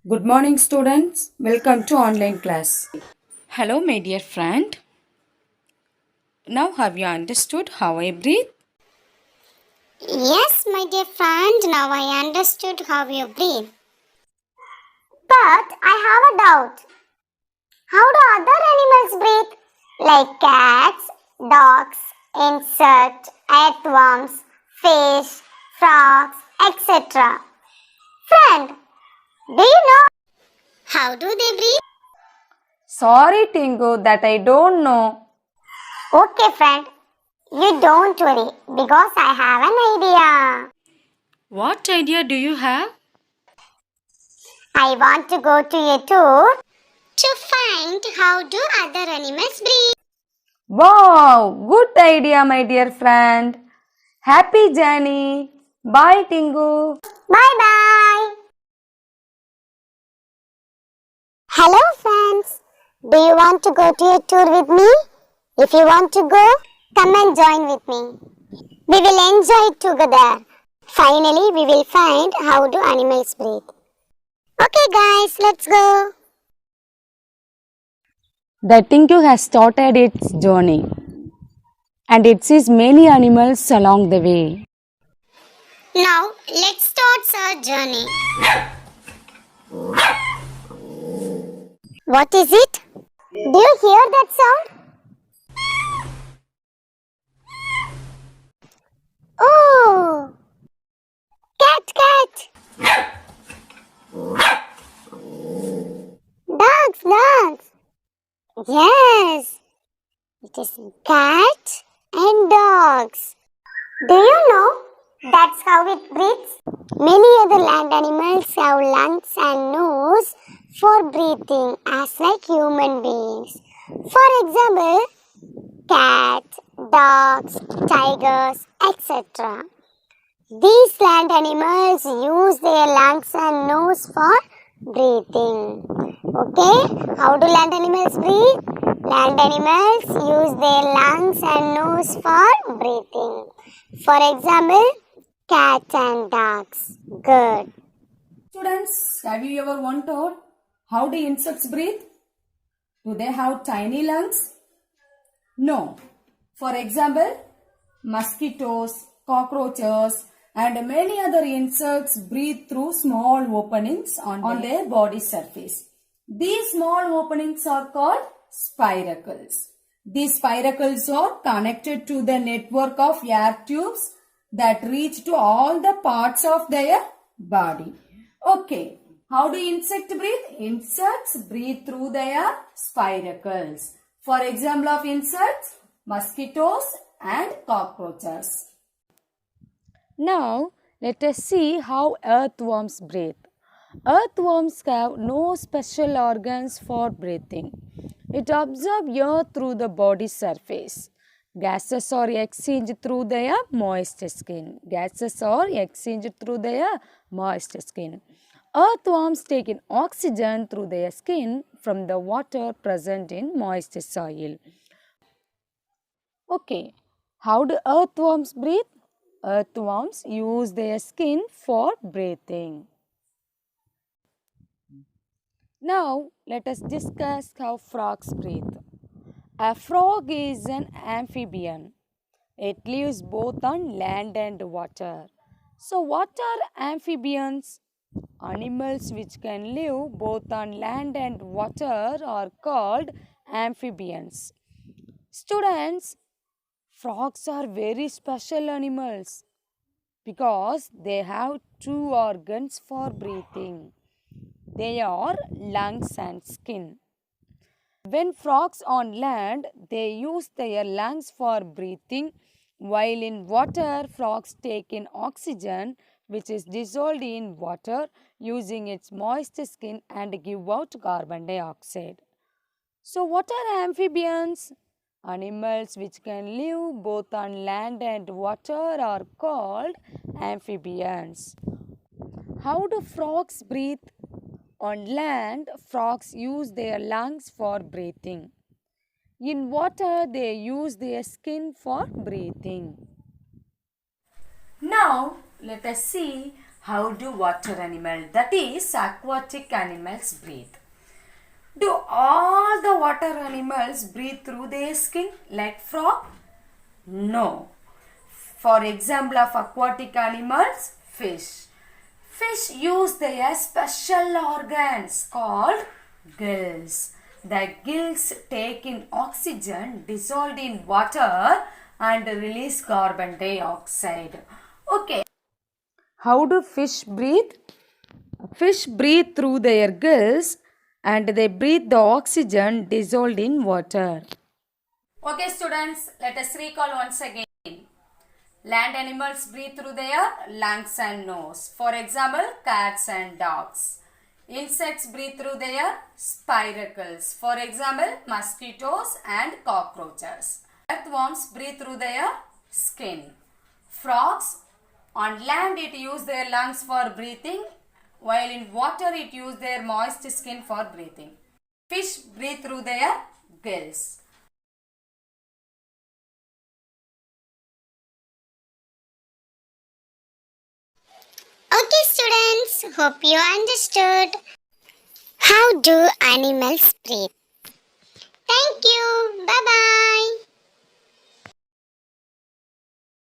Good morning, students. Welcome to online class. Hello, my dear friend. Now, have you understood how I breathe? Yes, my dear friend, now I understood how you breathe. But I have a doubt. How do other animals breathe? Like cats, dogs, insects, earthworms, fish, frogs, etc. Friend, do you know how do they breathe? Sorry, Tingu, that I don't know. Okay, friend, you don't worry because I have an idea. What idea do you have? I want to go to a tour to find how do other animals breathe. Wow, good idea, my dear friend. Happy journey. Bye, Tingu. Bye bye. Hello friends. Do you want to go to a tour with me? If you want to go, come and join with me. We will enjoy it together. Finally, we will find how do animals breathe. Okay guys, let's go. The Tingu has started its journey and it sees many animals along the way. Now, let's start our journey. What is it? Do you hear that sound? Oh, cat. Dogs. Yes, it is cat and dogs. Do you know that's how it breathes? Many other land animals have lungs and nose for breathing as like human beings. For example, cats, dogs, tigers, etc. These land animals use their lungs and nose for breathing. Okay, how do land animals breathe? Land animals use their lungs and nose for breathing. For example, cats and dogs. Good. Students, have you ever wondered how do insects breathe? Do they have tiny lungs? No. For example, mosquitoes, cockroaches, and many other insects breathe through small openings on their body surface. These small openings are called spiracles. These spiracles are connected to the network of air tubes that reach to all the parts of their body. Okay, how do insects breathe? Insects breathe through their spiracles. For example of insects, mosquitoes and cockroaches. Now, let us see how earthworms breathe. Earthworms have no special organs for breathing. It absorbs air through the body surface. Gases are exchanged through their moist skin. Earthworms take in oxygen through their skin from the water present in moist soil. Okay, how do earthworms breathe? Earthworms use their skin for breathing. Now, let us discuss how frogs breathe. A frog is an amphibian. It lives both on land and water. So, what are amphibians? Animals which can live both on land and water are called amphibians. Students, frogs are very special animals because they have two organs for breathing. They are lungs and skin. When frogs on land, they use their lungs for breathing, while in water, frogs take in oxygen which is dissolved in water using its moist skin and give out carbon dioxide. So, what are amphibians? Animals which can live both on land and water are called amphibians. How do frogs breathe? On land, frogs use their lungs for breathing. In water, they use their skin for breathing. Now, let us see How do water animals, that is aquatic animals, breathe? Do all the water animals breathe through their skin like frog? No. For example of aquatic animals, fish. Fish use their special organs called gills. The gills take in oxygen dissolved in water and release carbon dioxide. Okay. How do fish breathe? Fish breathe through their gills and they breathe the oxygen dissolved in water. Okay, students, let us recall once again. Land animals breathe through their lungs and nose. For example, cats and dogs. Insects breathe through their spiracles. For example, mosquitoes and cockroaches. Earthworms breathe through their skin. Frogs, on land it use their lungs for breathing, while in water it use their moist skin for breathing. Fish breathe through their gills. Okay, students, hope you understood. How do animals breathe? Thank you. Bye bye.